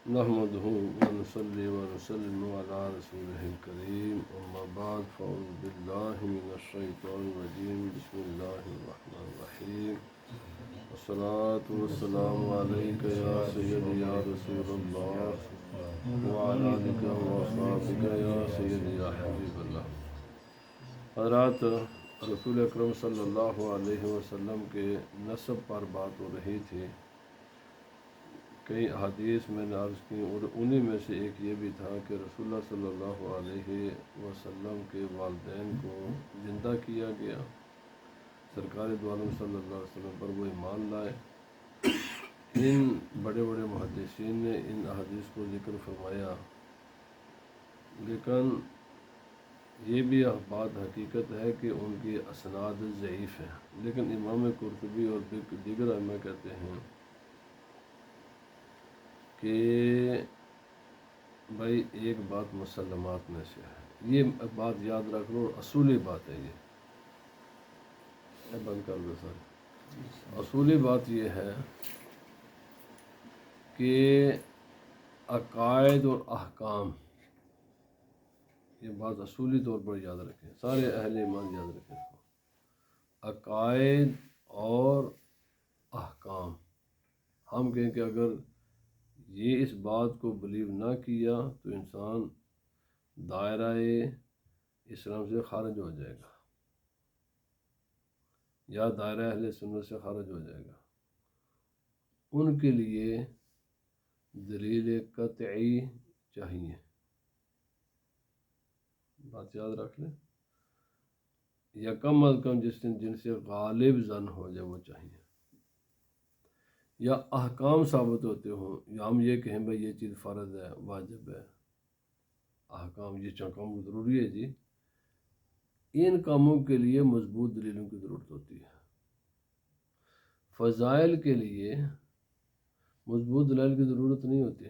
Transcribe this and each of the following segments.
نحمده ونصلي ونسلم على رسوله الكريم أما بعد فأعوذ بالله من الشيطان الرجيم بسم الله الرحمن الرحيم والصلاة والسلام عليك يا سيدي يا رسول الله وعلى آلك وأصحابك يا سيدي يا حبيب الله. حضرات، رسول اکرم صلی اللہ علیہ وسلم کے نسب پر بات ہو رہی تھی. کئی احادیث میں نے عرض کی اور انہی میں سے ایک یہ بھی تھا کہ رسول اللہ صلی اللہ علیہ وسلم کے والدین کو زندہ کیا گیا. سرکار دو عالم صلی اللہ علیہ وسلم پر وہ ایمان لائے. ان بڑے بڑے محدثین نے ان احادیث کو ذکر فرمایا، لیکن یہ بھی بات حقیقت ہے کہ ان کی اسناد ضعیف ہیں. لیکن امام قرطبی اور دیگر ائمہ کہتے ہیں کہ بھائی ایک بات مسلمات میں سے ہے، یہ بات یاد رکھ لو، اصولی بات ہے. یہ بند کر دو سر. اصولی بات یہ ہے کہ عقائد اور احکام، یہ بات اصولی طور پر یاد رکھیں، سارے اہل ایمان یاد رکھیں. عقائد اور احکام، ہم کہیں کہ اگر یہ اس بات کو بلیو نہ کیا تو انسان دائرہ اسلام سے خارج ہو جائے گا یا دائرہ اہل سنت سے خارج ہو جائے گا. ان کے لیے دلیل قطعی چاہیے. بات یاد رکھ لیں، یا کم از کم جن سے غالب ظن ہو جائے وہ چاہیے، یا احکام ثابت ہوتے ہوں، یا ہم یہ کہیں بھائی یہ چیز فرض ہے، واجب ہے. احکام یہ کام ضروری ہے جی. ان کاموں کے لیے مضبوط دلیلوں کی ضرورت ہوتی ہے. فضائل کے لیے مضبوط دلائل کی ضرورت نہیں ہوتی.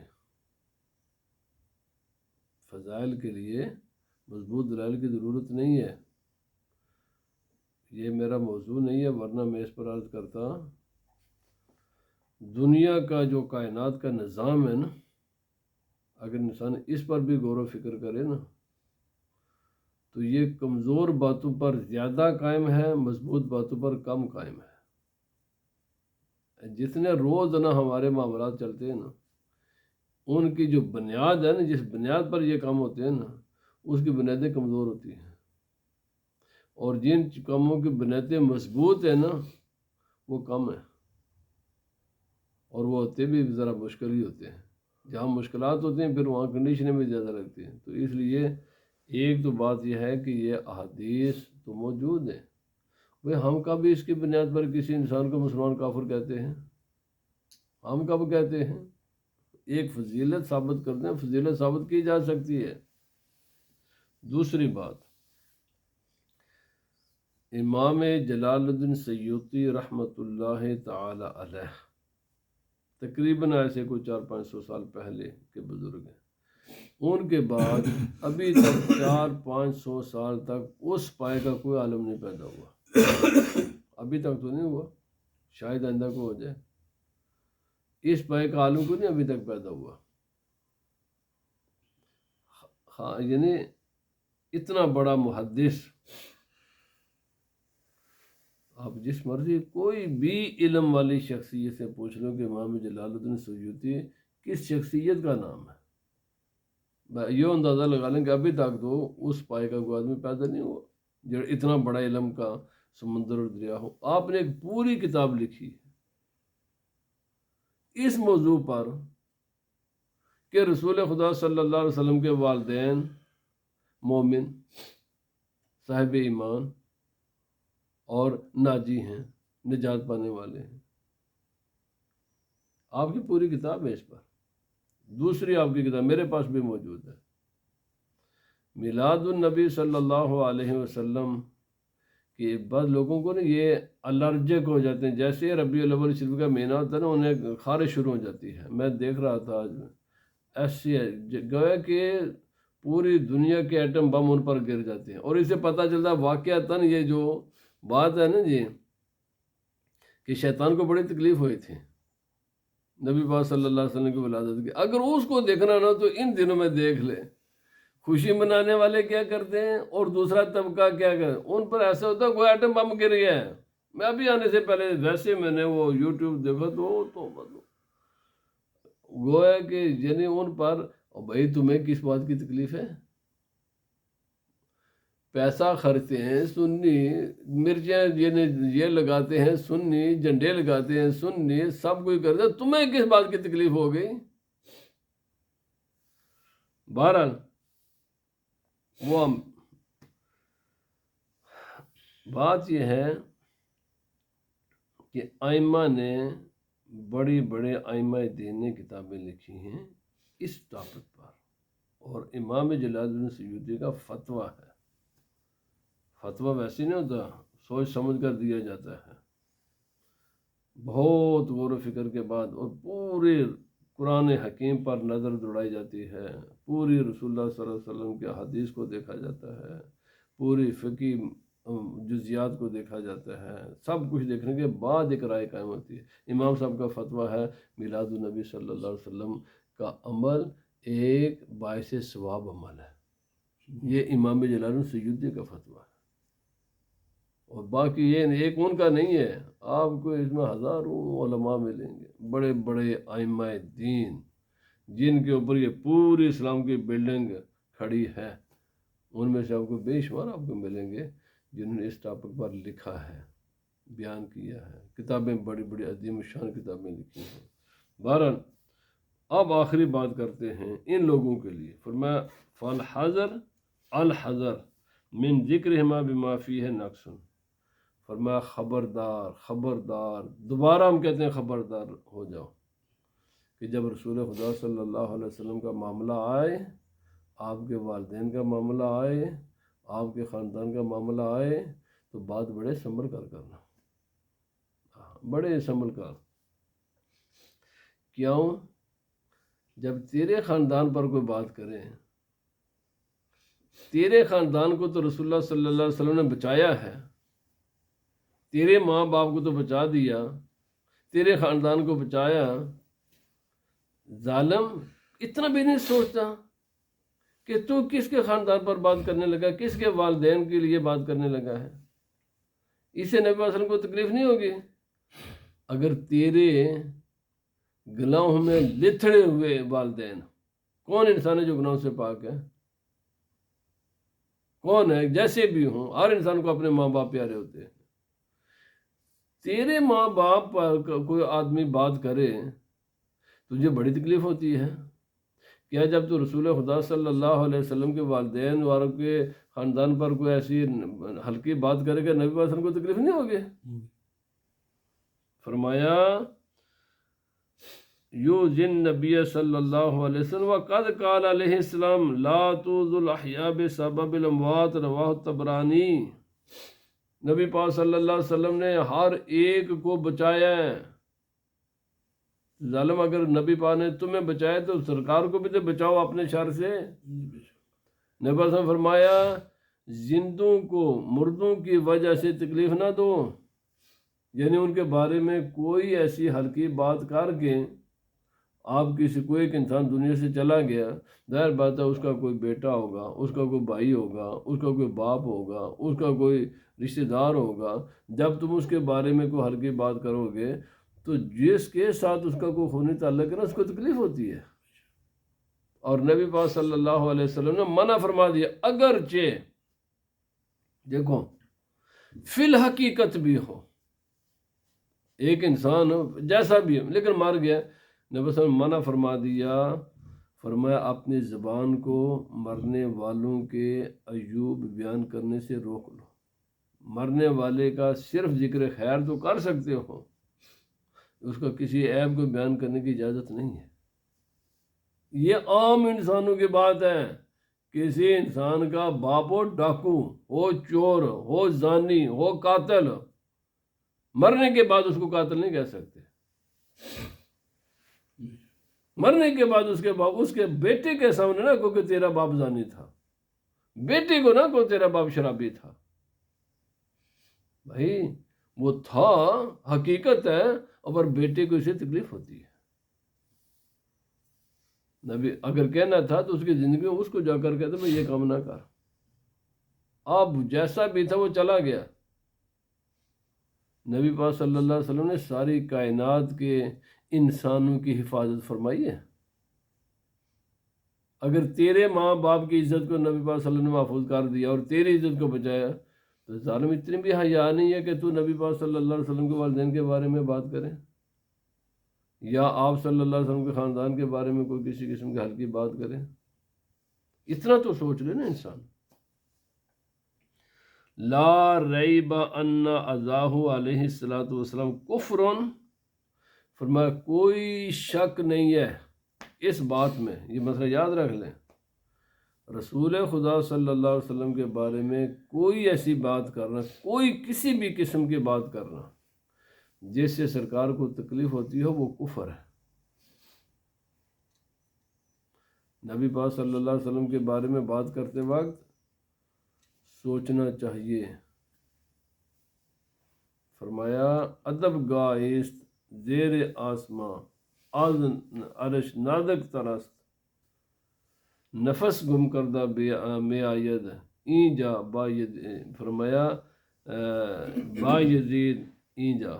فضائل کے لیے مضبوط دلائل کی ضرورت نہیں ہے. یہ میرا موضوع نہیں ہے، ورنہ میں اس پر عرض کرتا دنیا کا جو کائنات کا نظام ہے نا، اگر انسان اس پر بھی غور و فکر کرے نا تو یہ کمزور باتوں پر زیادہ قائم ہے، مضبوط باتوں پر کم قائم ہے. جتنے روزانہ ہمارے معاملات چلتے ہیں نا، ان کی جو بنیاد ہے نا، جس بنیاد پر یہ کام ہوتے ہیں نا، اس کی بنیادیں کمزور ہوتی ہیں. اور جن کاموں کی بنیادیں مضبوط ہیں نا وہ کم ہیں، اور وہ ہوتے بھی ذرا مشکل ہی ہوتے ہیں. جہاں مشکلات ہوتے ہیں پھر وہاں کنڈیشنیں بھی زیادہ لگتی ہیں. تو اس لیے ایک تو بات یہ ہے کہ یہ احادیث تو موجود ہیں. بھئی ہم کب اس کی بنیاد پر کسی انسان کو مسلمان کافر کہتے ہیں؟ ہم کب کہتے ہیں؟ ایک فضیلت ثابت کرتے ہیں، فضیلت ثابت کی جا سکتی ہے. دوسری بات، امام جلال الدین سیوطی رحمۃ اللہ تعالی علیہ تقریباً ایسے کوئی 400-500 سال پہلے کے بزرگ ہیں. ان کے بعد ابھی تک 400-500 سال تک اس پائے کا کوئی عالم نہیں پیدا ہوا. ابھی تک تو نہیں ہوا، شاید آئندہ کو ہو جائے. اس پائے کا عالم کو نہیں ابھی تک پیدا ہوا. ہاں، یعنی اتنا بڑا محدث، آپ جس مرضی کوئی بھی علم والی شخصیت سے پوچھ لو کہ امام جلال الدین سیوطی کس شخصیت کا نام ہے، یہ اندازہ لگا لیں کہ ابھی تک تو اس پائے کا کوئی آدمی پیدا نہیں ہوا جو اتنا بڑا علم کا سمندر اور دریا ہو. آپ نے ایک پوری کتاب لکھی اس موضوع پر کہ رسول خدا صلی اللہ علیہ وسلم کے والدین مومن صاحب ایمان اور ناجی ہیں، نجات پانے والے ہیں. آپ کی پوری کتاب ہے اس پر. دوسری آپ کی کتاب میرے پاس بھی موجود ہے، میلاد النبی صلی اللہ علیہ وسلم کہ بعض لوگوں کو نا یہ الرجک ہو جاتے ہیں. جیسے ربیع الاول شریف کا مہینہ ہوتا ہے نا، انہیں خارش شروع ہو جاتی ہے. میں دیکھ رہا تھا آج ایسی ہے گویا کہ پوری دنیا کے ایٹم بم ان پر گر جاتے ہیں. اور اسے پتہ چلتا ہے واقعتاً یہ جو بات ہے نا جی کہ شیطان کو بڑی تکلیف ہوئی تھی. نبی پاک صلی اللہ علیہ وسلم کی ولادت کی، اگر اس کو دیکھنا نہ تو ان دنوں میں دیکھ لے خوشی منانے والے کیا کرتے ہیں اور دوسرا طبقہ کیا کرتے ہیں، ان پر ایسا ہوتا ہے کوئی ایٹم بم گر گیا ہے۔ میں ابھی آنے سے پہلے ویسے میں نے وہ یوٹیوب دیکھا تو گویا کہ یعنی ان پر بھائی تمہیں کس بات کی تکلیف ہے؟ پیسہ خرچتے ہیں سنی، مرچیں یہ لگاتے ہیں سنی، جھنڈے لگاتے ہیں سنی، سب کچھ کرتے ہیں، تمہیں کس بات کی تکلیف ہو گئی؟ بہرحال وہ بات یہ ہے کہ ائمہ نے بڑی بڑے ائمہ دین نے کتابیں لکھی ہیں اس ٹاپک پر، اور امام جلال الدین سیوطی کا فتویٰ ہے۔ فتویٰ ویسے نہیں ہوتا، سوچ سمجھ کر دیا جاتا ہے، بہت غور و فکر کے بعد، اور پورے قرآن حکیم پر نظر دوڑائی جاتی ہے، پوری رسول اللہ صلی اللہ علیہ وسلم کے حدیث کو دیکھا جاتا ہے، پوری فقہی جزیات کو دیکھا جاتا ہے، سب کچھ دیکھنے کے بعد ایک رائے قائم ہوتی ہے۔ امام صاحب کا فتویٰ ہے میلاد النبی صلی اللہ علیہ وسلم کا عمل ایک باعث ثواب عمل ہے، یہ امام جلال الدین سیوطی کا فتویٰ ہے، اور باقی یہ ایک ان کا نہیں ہے، آپ کو اس میں ہزاروں علماء ملیں گے، بڑے بڑے ائمہ دین جن کے اوپر یہ پوری اسلام کی بلڈنگ کھڑی ہے، ان میں سے آپ کو بے شمار آپ کو ملیں گے جنہوں نے اس ٹاپک پر لکھا ہے، بیان کیا ہے، کتابیں بڑی بڑی عظیم شان کتابیں لکھی ہیں۔ بہرحال اب آخری بات کرتے ہیں ان لوگوں کے لیے، فرمایا فالحذر الحذر من ذکرہما بما فیہ نقص، فرمایا خبردار خبردار، دوبارہ ہم کہتے ہیں خبردار ہو جاؤ کہ جب رسول خدا صلی اللہ علیہ وسلم کا معاملہ آئے، آپ کے والدین کا معاملہ آئے، آپ کے خاندان کا معاملہ آئے، تو بات بڑے سنبھل کر کرنا، بڑے سنبھل کر۔ کیوں؟ جب تیرے خاندان پر کوئی بات کرے، تیرے خاندان کو تو رسول اللہ صلی اللہ علیہ وسلم نے بچایا ہے، تیرے ماں باپ کو تو بچا دیا، تیرے خاندان کو بچایا، ظالم اتنا بھی نہیں سوچتا کہ تو کس کے خاندان پر بات کرنے لگا، کس کے والدین کے لیے بات کرنے لگا ہے؟ اسے نبی صلی اللہ علیہ وسلم کو تکلیف نہیں ہوگی؟ اگر تیرے گناہوں میں لتھڑے ہوئے والدین، کون انسان ہے جو گناہوں سے پاک ہے؟ کون ہے؟ جیسے بھی ہوں، ہر انسان کو اپنے ماں باپ پیارے ہوتے ہیں، تیرے ماں باپ پر کوئی آدمی بات کرے تجھے بڑی تکلیف ہوتی ہے کیا؟ جب تو رسول خدا صلی اللہ علیہ وسلم کے والدین والوں کے خاندان پر کوئی ایسی ہلکی بات کرے گا، نبی صلی اللہ علیہ وسلم کو تکلیف نہیں ہوگی؟ فرمایا یوزن نبی صلی اللہ علیہ وسلم وقد قال علیہ السلام لا توذوا الاحیاء بسبب الاموات، رواہ الطبرانی۔ نبی پاک صلی اللہ علیہ وسلم نے ہر ایک کو بچایا ہے۔ ظالم اگر نبی پاک نے تمہیں بچایا تو سرکار کو بھی تو بچاؤ اپنے شر سے۔ نبی پاک نے فرمایا زندوں کو مردوں کی وجہ سے تکلیف نہ دو، یعنی ان کے بارے میں کوئی ایسی ہلکی بات کر کے آپ کسی کوئی ایک انسان دنیا سے چلا گیا، ظاہر بات ہے اس کا کوئی بیٹا ہوگا، اس کا کوئی بھائی ہوگا، اس کا کوئی باپ ہوگا، اس کا کوئی رشتہ دار ہوگا، جب تم اس کے بارے میں کوئی ہلکی بات کرو گے تو جس کے ساتھ اس کا کوئی خونی تعلق ہے نا، اس کو تکلیف ہوتی ہے۔ اور نبی پاک صلی اللہ علیہ وسلم نے منع فرما دیا، اگرچہ دیکھو فی الحقیقت بھی ہو ایک انسان جیسا بھی ہو لیکن مر گیا، نبی صلی اللہ علیہ وسلم منع فرما دیا، فرمایا اپنی زبان کو مرنے والوں کے عیوب بیان کرنے سے روک لو، مرنے والے کا صرف ذکر خیر تو کر سکتے ہو، اس کا کسی عیب کو بیان کرنے کی اجازت نہیں ہے۔ یہ عام انسانوں کی بات ہے، کسی انسان کا باپ ہو ڈاکو ہو، چور ہو، زانی ہو، قاتل، مرنے کے بعد اس کو قاتل نہیں کہہ سکتے، مرنے کے بعد اس کے باپ اس کے بیٹے کے سامنے نہ کہو کہ تیرا باپ زانی تھا، بیٹے کو نہ کہو تیرا باپ شرابی تھا، بھائی وہ تھا حقیقت ہے، اور بیٹے کو اسے تکلیف ہوتی ہے۔ نبی اگر کہنا تھا تو اس کی زندگی میں اس کو جا کر کہتے بھائی یہ کام نہ کر، اب جیسا بھی تھا وہ چلا گیا۔ نبی پاک صلی اللہ علیہ وسلم نے ساری کائنات کے انسانوں کی حفاظت فرمائی ہے۔ اگر تیرے ماں باپ کی عزت کو نبی پاک صلی اللہ علیہ وسلم نے محفوظ کر دیا اور تیری عزت کو بچایا، تو ظالم اتنی بھی حیا نہیں ہے کہ تو نبی پاک صلی اللہ علیہ وسلم کے والدین کے بارے میں بات کرے، یا آپ صلی اللہ علیہ وسلم کے خاندان کے بارے میں کوئی کسی قسم کی ہلکی بات کرے۔ اتنا تو سوچ لے نا انسان۔ لا ریب ان اذاہ علیہ الصلوۃ والسلام کفر، فرمایا کوئی شک نہیں ہے اس بات میں، یہ مسئلہ یاد رکھ لیں، رسول خدا صلی اللہ علیہ وسلم کے بارے میں کوئی ایسی بات کرنا، کوئی کسی بھی قسم کی بات کرنا جس سے سرکار کو تکلیف ہوتی ہو، وہ کفر ہے۔ نبی پاک صلی اللہ علیہ وسلم کے بارے میں بات کرتے وقت سوچنا چاہیے۔ فرمایا ادب گاہست زیر آسماں از عرش نازک ترست، نفس گم کردہ میں آید این جا فرمایا با یزید این جا،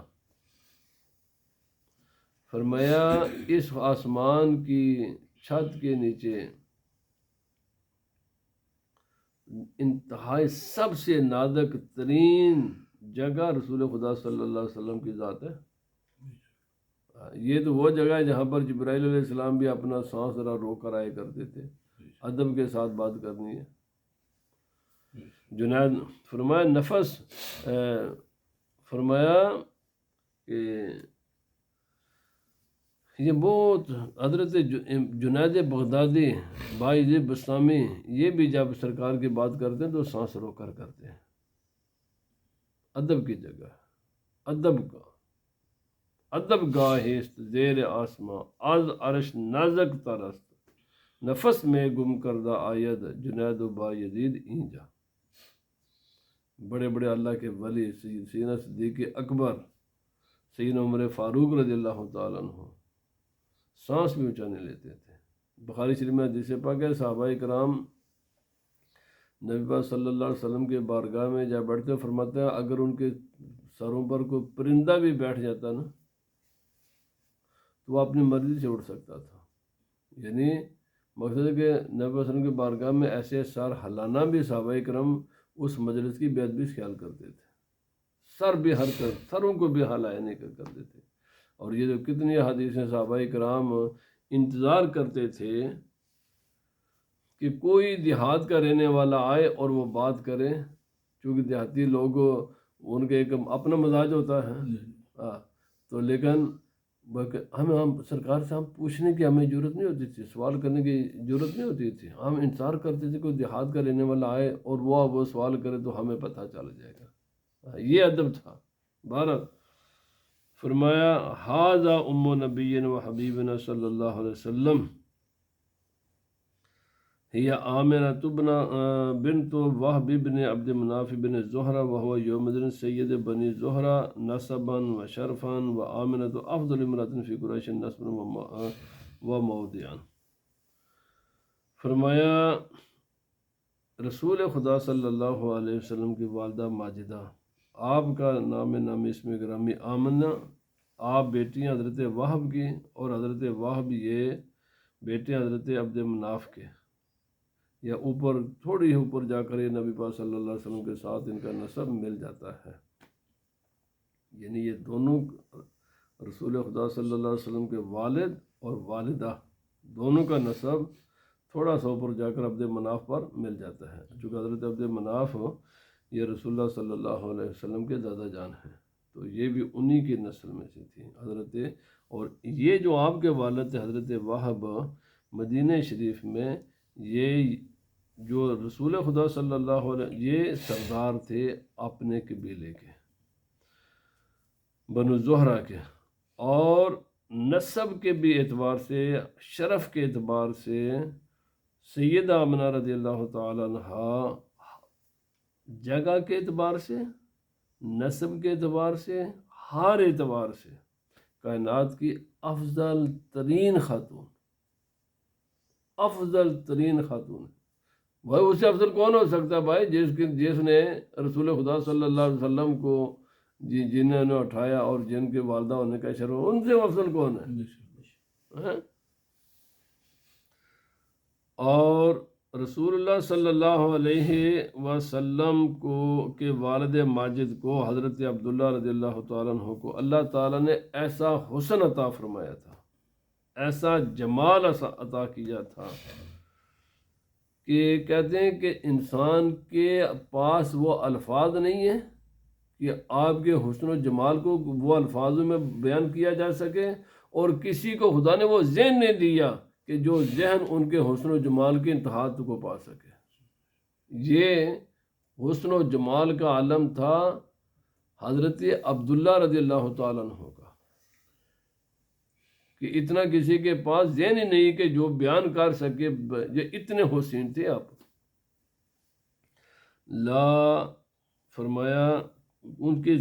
فرمایا اس آسمان کی چھت کے نیچے انتہائی سب سے نازک ترین جگہ رسول خدا صلی اللہ علیہ وسلم کی ذات ہے۔ یہ تو وہ جگہ ہے جہاں پر جبرائیل علیہ السلام بھی اپنا سانس ذرا روک کر آئے کرتے تھے، ادب کے ساتھ بات کرنی ہے۔ جنید فرمایا نفس، فرمایا کہ یہ بہت حضرت جنید بغدادی بائی بسامی، یہ بھی جب سرکار کی بات کرتے ہیں تو سانس روک کر کرتے ہیں۔ ادب کی جگہ، ادب کا ادب گاہست زیر آسماں از عرش نازک ترست، نفس میں گم کردہ آید جنید و با یزید اینجا۔ بڑے بڑے اللہ کے ولی سیدنا صدیق اکبر، سیدنا عمر فاروق رضی اللہ تعالیٰ عنہ سانس بھی اونچا نہیں لیتے تھے۔ بخاری شریف میں حدیث پاک ہے، صحابہ کرام نبی پاک صلی اللہ علیہ وسلم کے بارگاہ میں جب بیٹھتے فرماتے ہیں اگر ان کے سروں پر کوئی پرندہ بھی بیٹھ جاتا نا تو وہ اپنی مرضی سے اڑ سکتا تھا۔ یعنی مقصد ہے کہ نبی صلی اللہ علیہ وسلم کے بارگاہ میں ایسے سر ہلانا بھی صحابہ کرام اس مجلس کی بے ادبی سے خیال کرتے تھے، سر بھی حرکت، سروں کو بھی ہلایا نہیں کرتے تھے۔ اور یہ جو کتنی حدیثیں صحابہ کرام انتظار کرتے تھے کہ کوئی دیہات کا رہنے والا آئے اور وہ بات کرے، چونکہ دیہاتی لوگ ان کے ایک اپنا مزاج ہوتا ہے، تو لیکن ہم سرکار سے ہم پوچھنے کی ہمیں ضرورت نہیں ہوتی تھی، سوال کرنے کی ضرورت نہیں ہوتی تھی، ہم انتظار کرتے تھے کوئی دیہات کا رہنے والا آئے اور وہ سوال کرے تو ہمیں پتہ چل جائے گا۔ یہ ادب تھا۔ بہرحال فرمایا ھذا ام نبینا و حبیبنا صلی اللہ علیہ وسلم ہی آمنہ بنت وہب بن عبد مناف بن زہرہ وہو یومئذ سید بنی زہرہ نسبا و شرفا و آمنہ افضل امرأۃ فی قریش نسبا و موضعا۔ فرمایا رسول خدا صلی اللہ علیہ وسلم کی والدہ ماجدہ، آپ کا نام نامی اسم گرامی آمنہ، آپ بیٹی ہیں حضرت وہب کی، اور حضرت وہب یہ بیٹے حضرت عبد مناف کے، یا اوپر تھوڑی اوپر جا کر یہ نبی پاک صلی اللہ علیہ وسلم کے ساتھ ان کا نسب مل جاتا ہے۔ یعنی یہ دونوں رسول خدا صلی اللہ علیہ وسلم کے والد اور والدہ دونوں کا نسب تھوڑا سا اوپر جا کر عبد مناف پر مل جاتا ہے، چونکہ حضرت عبد مناف یہ رسول اللہ صلی اللہ علیہ وسلم کے دادا جان ہیں، تو یہ بھی انہی کی نسل میں سے تھی حضرت۔ اور یہ جو آپ کے والد تھے حضرت وہب، مدینہ شریف میں یہ جو رسول خدا صلی اللہ علیہ یہ سردار تھے اپنے قبیلے کے، بنو زہرہ کے، اور نسب کے بھی اعتبار سے، شرف کے اعتبار سے سیدہ آمنہ رضی اللہ تعالیٰ عنہ جگہ کے اعتبار سے، نسب کے اعتبار سے، ہر اعتبار سے کائنات کی افضل ترین خاتون، افضل ترین خاتون ہے۔ بھائی اس سے افضل کون ہو سکتا ہے بھائی، جس نے رسول خدا صلی اللہ علیہ وسلم کو جنہوں نے اٹھایا اور جن کے والدہ ہونے کا شرف، ان سے افضل کون ہے؟ اور رسول اللہ صلی اللہ علیہ وسلم کے والد ماجد کو حضرت عبداللہ رضی اللہ تعالیٰ عنہ کو اللہ تعالیٰ نے ایسا حسن عطا فرمایا تھا، ایسا جمال عطا کیا تھا کہ کہتے ہیں کہ انسان کے پاس وہ الفاظ نہیں ہیں کہ آپ کے حسن و جمال کو وہ الفاظوں میں بیان کیا جا سکے، اور کسی کو خدا نے وہ ذہن نہیں دیا کہ جو ذہن ان کے حسن و جمال کی انتہا کو پا سکے۔ یہ حسن و جمال کا عالم تھا حضرت عبداللہ رضی اللہ تعالیٰ عنہ کا، کہ اتنا کسی کے پاس ذہن ہی نہیں کہ جو بیان کر سکے، یہ اتنے حسین تھے آپ۔ لا فرمایا ان کے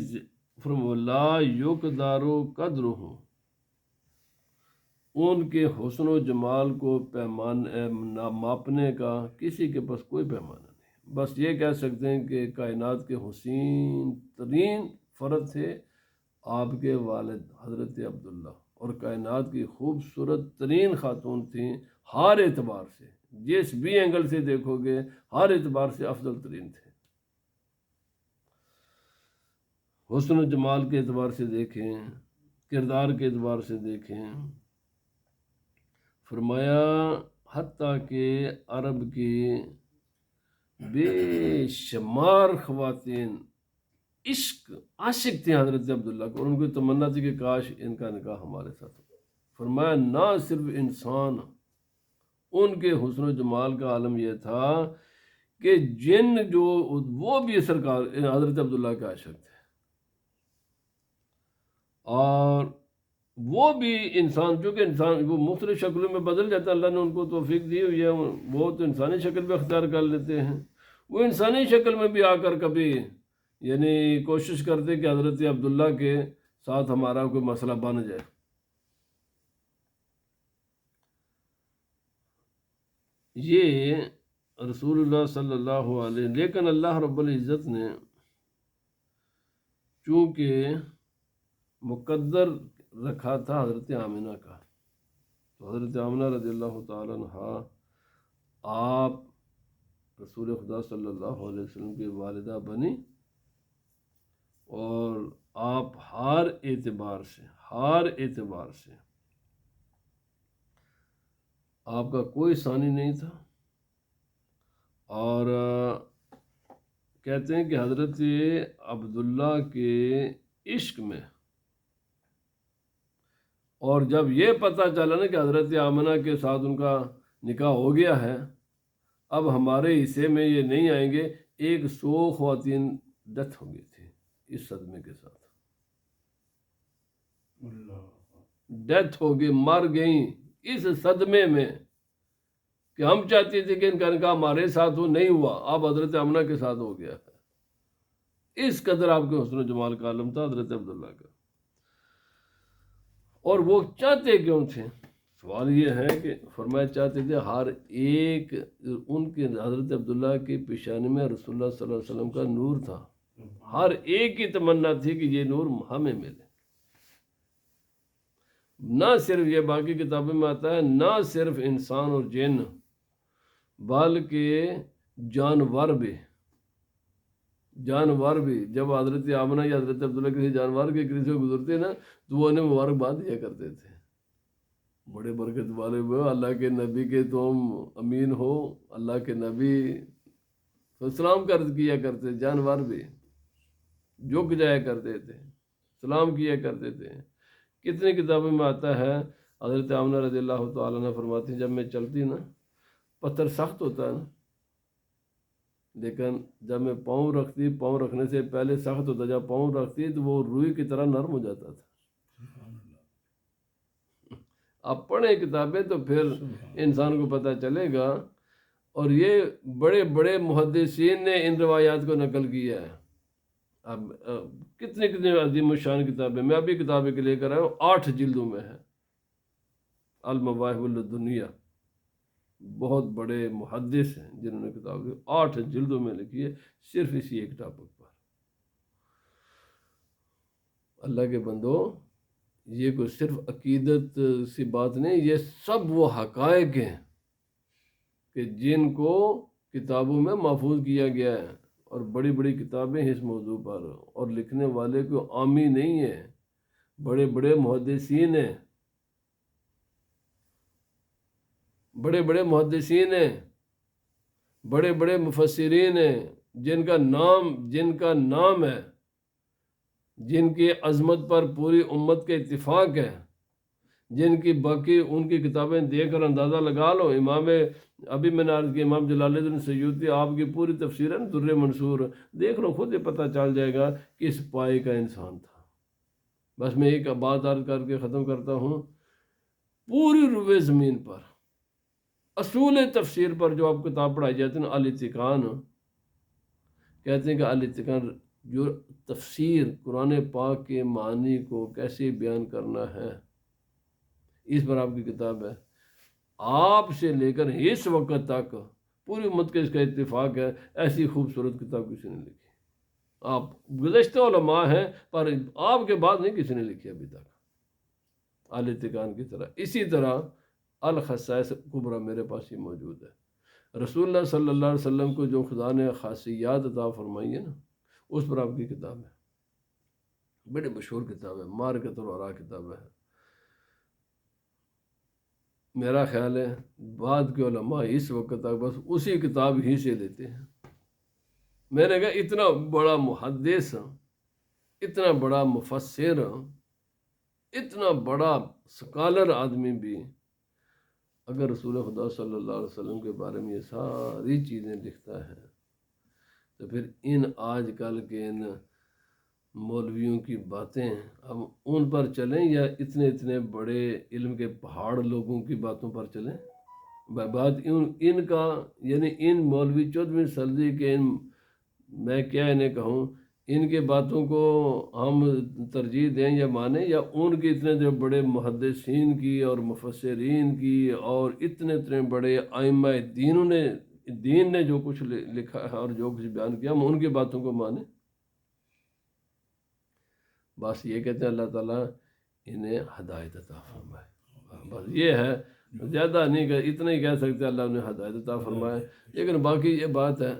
لا یقدارو قدر ہوں، ان کے حسن و جمال کو ماپنے کا کسی کے پاس کوئی پیمانہ نہیں۔ بس یہ کہہ سکتے ہیں کہ کائنات کے حسین ترین فرد تھے آپ کے والد حضرت عبداللہ، اور کائنات کی خوبصورت ترین خاتون تھیں، ہر اعتبار سے، جس بھی اینگل سے دیکھو گے ہر اعتبار سے افضل ترین تھے۔ حسن و جمال کے اعتبار سے دیکھیں، کردار کے اعتبار سے دیکھیں، فرمایا حتیٰ کہ عرب کی بے شمار خواتین عاشق تھیں حضرت عبداللہ کو، اور ان کی تمنا تھی کہ کاش ان کا نکاح ہمارے ساتھ ہو۔ فرمایا نہ صرف انسان، ان کے حسن و جمال کا عالم یہ تھا کہ جن جو وہ بھی سرکار حضرت عبداللہ کے عاشق تھے، اور وہ بھی انسان، چونکہ انسان وہ مختلف شکلوں میں بدل جاتا ہے، اللہ نے ان کو توفیق دی ہوئی ہے، وہ تو انسانی شکل بھی اختیار کر لیتے ہیں، وہ انسانی شکل میں بھی آ کر کبھی یعنی کوشش کرتے کہ حضرت عبداللہ کے ساتھ ہمارا کوئی مسئلہ بن جائے۔ یہ رسول اللہ صلی اللہ علیہ، لیکن اللہ رب العزت نے چونکہ مقدر رکھا تھا حضرت آمنہ کا، تو حضرت آمنہ رضی اللہ تعالیٰ عنہ آپ رسول خدا صلی اللہ علیہ وسلم کی والدہ بنی، اور آپ ہر اعتبار سے آپ کا کوئی ثانی نہیں تھا، اور کہتے ہیں کہ حضرت عبداللہ کے عشق میں، اور جب یہ پتہ چلا نا کہ حضرت آمنہ کے ساتھ ان کا نکاح ہو گیا ہے، اب ہمارے حصے میں یہ نہیں آئیں گے، 100 خواتین ڈیتھ ہو گئی تھی اس صدمے کے ساتھ، ڈیتھ ہو گئی، مر گئیں اس صدمے میں کہ ہم چاہتے تھے کہ ان کا نکاح ہمارے ساتھ ہو، نہیں ہوا، اب حضرت آمنہ کے ساتھ ہو گیا ہے۔ اس قدر آپ کے حسن و جمال کا عالم تھا حضرت عبداللہ کا، اور وہ چاہتے کیوں تھے؟ سوال یہ ہے کہ فرمایا چاہتے تھے ہر ایک، ان کے حضرت عبداللہ کی پیشانی میں رسول اللہ صلی اللہ علیہ وسلم کا نور تھا، ہر ایک کی تمنا تھی کہ یہ نور ہمیں ملے۔ نہ صرف یہ باقی کتابوں میں آتا ہے، نہ صرف انسان اور جن بلکہ جانور بھی جب حضرت آمنہ یا حضرت عبداللہ کسی جانور کے قریب سے گزرتے نا تو وہ انہیں مبارکباد دیا کرتے تھے، بڑے برکت والے ہوئے، اللہ کے نبی کے تم امین ہو، اللہ کے نبی تو سلام کیا کرتے، جانور بھی جھک جایا کرتے تھے، سلام کیا کرتے تھے۔ کتنی کتابوں میں آتا ہے، حضرت آمنہ رضی اللہ تعالیٰ عنہ فرماتی جب میں چلتی نا، پتھر سخت ہوتا ہے نا، لیکن جب میں پاؤں رکھنے سے پہلے سخت ہوتا، جب پاؤں رکھتی تو وہ روئی کی طرح نرم ہو جاتا تھا۔ آپ پڑھیں کتابیں تو پھر انسان کو پتہ چلے گا، اور یہ بڑے بڑے محدثین نے ان روایات کو نقل کیا ہے۔ اب کتنے عظیم الشان کتابیں، میں ابھی کتابیں کے لے کر آیا ہوں، 8 جلدوں میں ہے، المواہب الدنیا، بہت بڑے محدث ہیں جنہوں نے کتاب 8 جلدوں میں لکھی ہے صرف اسی ایک ٹاپک پر۔ اللہ کے بندو، یہ کوئی صرف عقیدت سی بات نہیں، یہ سب وہ حقائق ہیں کہ جن کو کتابوں میں محفوظ کیا گیا ہے، اور بڑی بڑی کتابیں ہیں اس موضوع پر، اور لکھنے والے کوئی عامی نہیں ہے، بڑے بڑے محدثین ہیں، بڑے بڑے محدثین ہیں، بڑے بڑے مفسرین ہیں، جن کا نام ہے، جن کی عظمت پر پوری امت کے اتفاق ہے، جن کی باقی ان کی کتابیں دیکھ کر اندازہ لگا لو۔ ابھی میں نے عرض کیا امام جلال الدین سیوطی، آپ کی پوری تفسیر ہے نا در منصور، دیکھ لو خود یہ پتہ چل جائے گا کس پائے کا انسان تھا۔ بس میں ایک بات عرض کر کے ختم کرتا ہوں، پوری روئے زمین پر اصول تفسیر پر جو آپ کتاب پڑھائی جاتی ہے نا، الاتقان، کہتے ہیں کہ الاتقان جو تفسیر قرآن پاک کے معنی کو کیسے بیان کرنا ہے، اس پر آپ کی کتاب ہے۔ آپ سے لے کر اس وقت تک پوری امت کا اس کا اتفاق ہے، ایسی خوبصورت کتاب کسی نے لکھی۔ آپ گزشتہ علماء ہیں پر آپ کے بعد نہیں کسی نے لکھی ابھی تک الاتقان کی طرح۔ اسی طرح الخصائص کبریٰ میرے پاس ہی موجود ہے۔ رسول اللہ صلی اللہ علیہ وسلم کو جو خدا نے خاصیات عطا فرمائی ہے نا، اس پر آپ کی کتاب ہے، بڑی مشہور کتاب ہے، معرکۃ الورا کتاب ہے۔ میرا خیال ہے بعد کے علماء اس وقت تک بس اسی کتاب ہی سے لیتے ہیں۔ میں نے کہا اتنا بڑا محدث، اتنا بڑا مفسر، اتنا بڑا سکالر آدمی بھی اگر رسول خدا صلی اللہ علیہ وسلم کے بارے میں یہ ساری چیزیں لکھتا ہے، تو پھر ان آج کل کے ان مولویوں کی باتیں ہم ان پر چلیں یا اتنے بڑے علم کے پہاڑ لوگوں کی باتوں پر چلیں؟ بات ان کا یعنی ان مولوی 14ویں صدی کے میں کیا انہیں کہوں، ان کے باتوں کو ہم ترجیح دیں یا مانیں، یا ان کے اتنے جو بڑے محدثین کی اور مفسرین کی اور اتنے بڑے ائمہ دین نے جو کچھ لکھا ہے اور جو کچھ بیان کیا ہم ان کی باتوں کو مانیں؟ بس یہ کہتے ہیں اللہ تعالیٰ انہیں ہدایت عطا فرمائے، بس یہ ہے، زیادہ نہیں کہ اتنا ہی کہہ سکتے اللہ انہیں ہدایت عطا فرمائے۔ لیکن باقی یہ بات ہے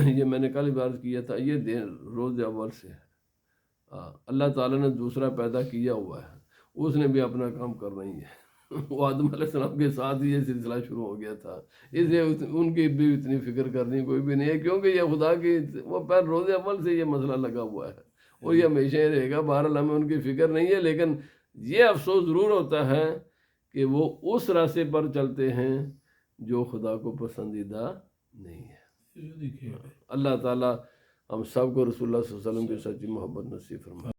یہ میں نے کل بات کیا تھا، یہ دن روز اول سے ہے، اللہ تعالیٰ نے دوسرا پیدا کیا ہوا ہے، اس نے بھی اپنا کام کرنا ہی ہے۔ وہ آدم علیہ السلام کے ساتھ ہی یہ سلسلہ شروع ہو گیا تھا، اس لیے ان کی بھی اتنی فکر کرنی کوئی بھی نہیں ہے، کیونکہ یہ خدا کی وہ پہلے روز اول سے یہ مسئلہ لگا ہوا ہے، اور یہ ہمیشہ ہی رہے گا۔ بہرحال ہمیں ان کی فکر نہیں ہے، لیکن یہ افسوس ضرور ہوتا ہے کہ وہ اس راستے پر چلتے ہیں جو خدا کو پسندیدہ نہیں ہے۔ اللہ تعالیٰ ہم سب کو رسول اللہ صلی اللہ علیہ وسلم کی سچی محبت نصیب فرمائے۔